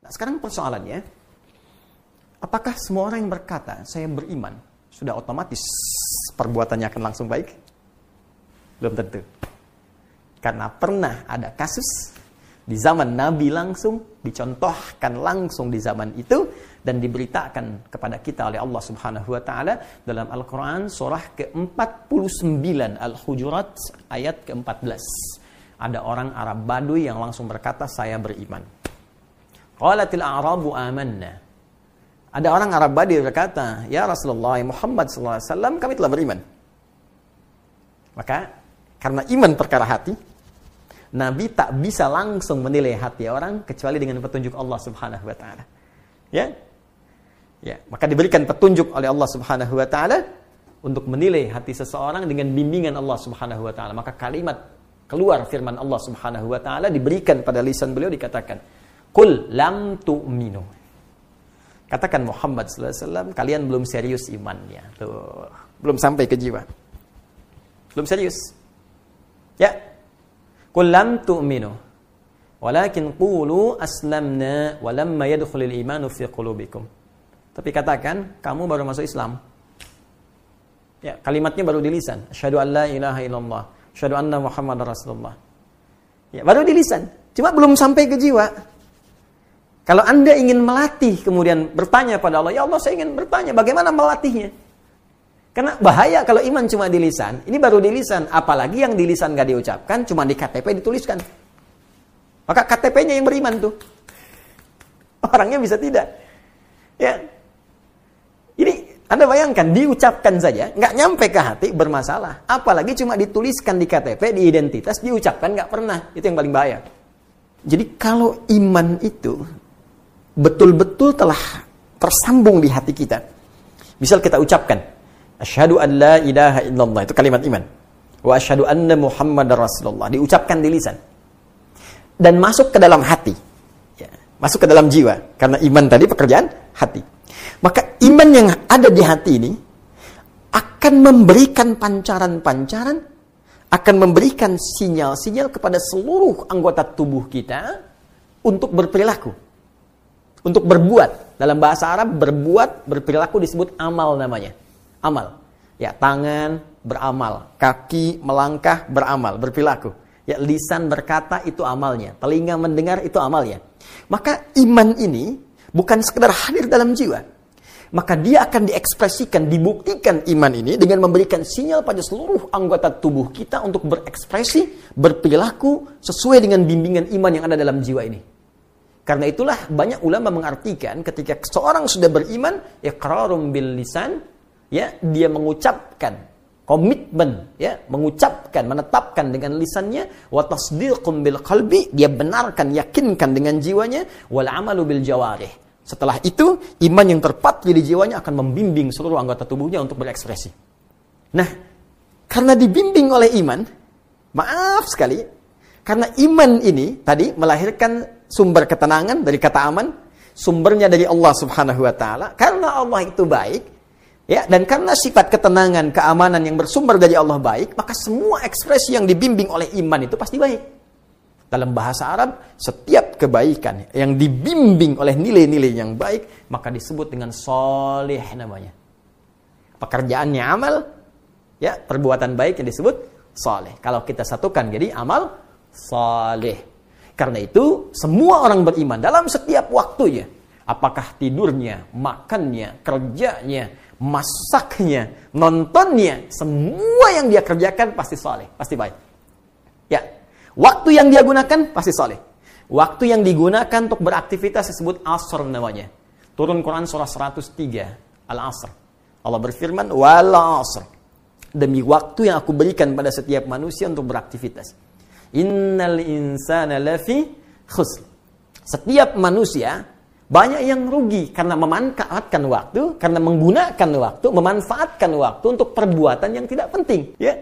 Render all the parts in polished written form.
Nah, sekarang persoalannya, apakah semua orang yang berkata, saya beriman, sudah otomatis perbuatannya akan langsung baik? Belum tentu. Karena pernah ada kasus di zaman Nabi langsung, dicontohkan langsung di zaman itu, dan diberitakan kepada kita oleh Allah Subhanahu wa Ta'ala dalam Al-Quran surah ke-49 Al-Hujurat ayat ke-14. Ada orang Arab Baduy yang langsung berkata, saya beriman. Qalatil a'rabu amanna. Ada orang Arab Baduy berkata, ya Rasulullah Muhammad SAW, kami telah beriman. Maka karena iman perkara hati, Nabi tak bisa langsung menilai hati orang kecuali dengan petunjuk Allah Subhanahu wa Ta'ala. Ya, maka diberikan petunjuk oleh Allah Subhanahu wa Ta'ala untuk menilai hati seseorang dengan bimbingan Allah Subhanahu wa Ta'ala. Maka kalimat keluar firman Allah Subhanahu wa Ta'ala diberikan pada lisan beliau, dikatakan, "Qul lam tu'minu." Katakan Muhammad sallallahu alaihi wasallam, kalian belum serius imannya. Tuh, belum sampai ke jiwa. Belum serius. Ya. Qul lam tu'minu, walakin qulu aslamna wa lamma yadkhulul imanu fi qulubikum. Tapi katakan, kamu baru masuk Islam. Ya, kalimatnya baru di lisan. Asyhadu an la ilaha illallah, asyhadu anna Muhammadar Rasulullah. Ya, baru di lisan. Cuma belum sampai ke jiwa. Kalau Anda ingin melatih, kemudian bertanya pada Allah, ya Allah saya ingin bertanya, bagaimana melatihnya? Karena bahaya kalau iman cuma di lisan. Ini baru di lisan. Apalagi yang di lisan gak diucapkan, cuma di KTP dituliskan. Maka KTP-nya yang beriman tuh. Orangnya bisa tidak. Ya. Ini Anda bayangkan, diucapkan saja, nggak nyampe ke hati, bermasalah. Apalagi cuma dituliskan di KTP, di identitas, diucapkan nggak pernah. Itu yang paling bahaya. Jadi kalau iman itu betul-betul telah tersambung di hati kita. Misal kita ucapkan, asyhadu an la ilaha illallah, itu kalimat iman. Wa asyhadu anna Muhammadar Rasulullah, diucapkan di lisan. Dan masuk ke dalam hati. Ya, masuk ke dalam jiwa. Karena iman tadi pekerjaan hati. Maka iman yang ada di hati ini akan memberikan pancaran-pancaran, akan memberikan sinyal-sinyal kepada seluruh anggota tubuh kita untuk berperilaku, untuk berbuat. Dalam bahasa Arab, berbuat, berperilaku disebut amal namanya. Amal. Ya, tangan beramal, kaki melangkah beramal, berperilaku. Ya, lisan berkata itu amalnya, telinga mendengar itu amalnya. Maka iman ini bukan sekedar hadir dalam jiwa. Maka dia akan diekspresikan, dibuktikan iman ini dengan memberikan sinyal pada seluruh anggota tubuh kita untuk berekspresi, berperilaku sesuai dengan bimbingan iman yang ada dalam jiwa ini. Karena itulah banyak ulama mengartikan ketika seorang sudah beriman, iqrarum bil lisan, ya, dia mengucapkan komitmen, ya, mengucapkan, menetapkan dengan lisannya, wa tasdiqum bil qalbi, dia benarkan, yakinkan dengan jiwanya, wal amalu bil jawarih. Setelah itu, iman yang terpatri di jiwanya akan membimbing seluruh anggota tubuhnya untuk berekspresi. Nah, karena dibimbing oleh iman, maaf sekali, karena iman ini tadi melahirkan sumber ketenangan dari kata aman, sumbernya dari Allah Subhanahu wa Ta'ala. Karena Allah itu baik, ya, dan karena sifat ketenangan, keamanan yang bersumber dari Allah baik, maka semua ekspresi yang dibimbing oleh iman itu pasti baik. Dalam bahasa Arab, setiap kebaikan yang dibimbing oleh nilai-nilai yang baik, maka disebut dengan soleh namanya. Pekerjaannya amal, ya, perbuatan baik yang disebut soleh. Kalau kita satukan jadi amal soleh. Karena itu, semua orang beriman dalam setiap waktunya, apakah tidurnya, makannya, kerjanya, masaknya, nontonnya, semua yang dia kerjakan pasti soleh, pasti baik. Ya. Waktu yang dia gunakan pasti soleh. Waktu yang digunakan untuk beraktivitas disebut asr namanya. Turun Quran surah 103 Al-Asr. Allah berfirman, wal asr, demi waktu yang aku berikan pada setiap manusia untuk beraktivitas. Innal insana lafi khusr. Setiap manusia banyak yang rugi karena memanfaatkan waktu, karena menggunakan waktu, memanfaatkan waktu untuk perbuatan yang tidak penting, ya.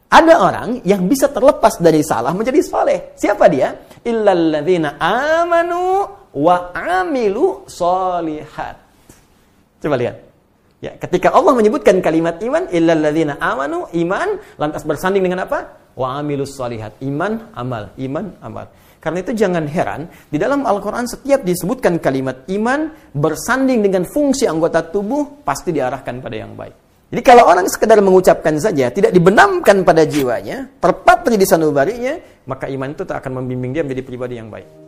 Ada orang yang bisa terlepas dari salah menjadi saleh. Siapa dia? Illalladzina amanu wa amilu sholihat. Coba lihat. Ya, ketika Allah menyebutkan kalimat iman, illalladzina amanu, iman, lantas bersanding dengan apa? wa amilus shalihat. Iman, amal, iman, amal. Karena itu jangan heran, di dalam Al-Quran setiap disebutkan kalimat iman bersanding dengan fungsi anggota tubuh, pasti diarahkan pada yang baik. Jadi kalau orang sekedar mengucapkan saja, tidak dibenamkan pada jiwanya, terpatri di sanubarinya, maka iman itu tak akan membimbing dia menjadi pribadi yang baik.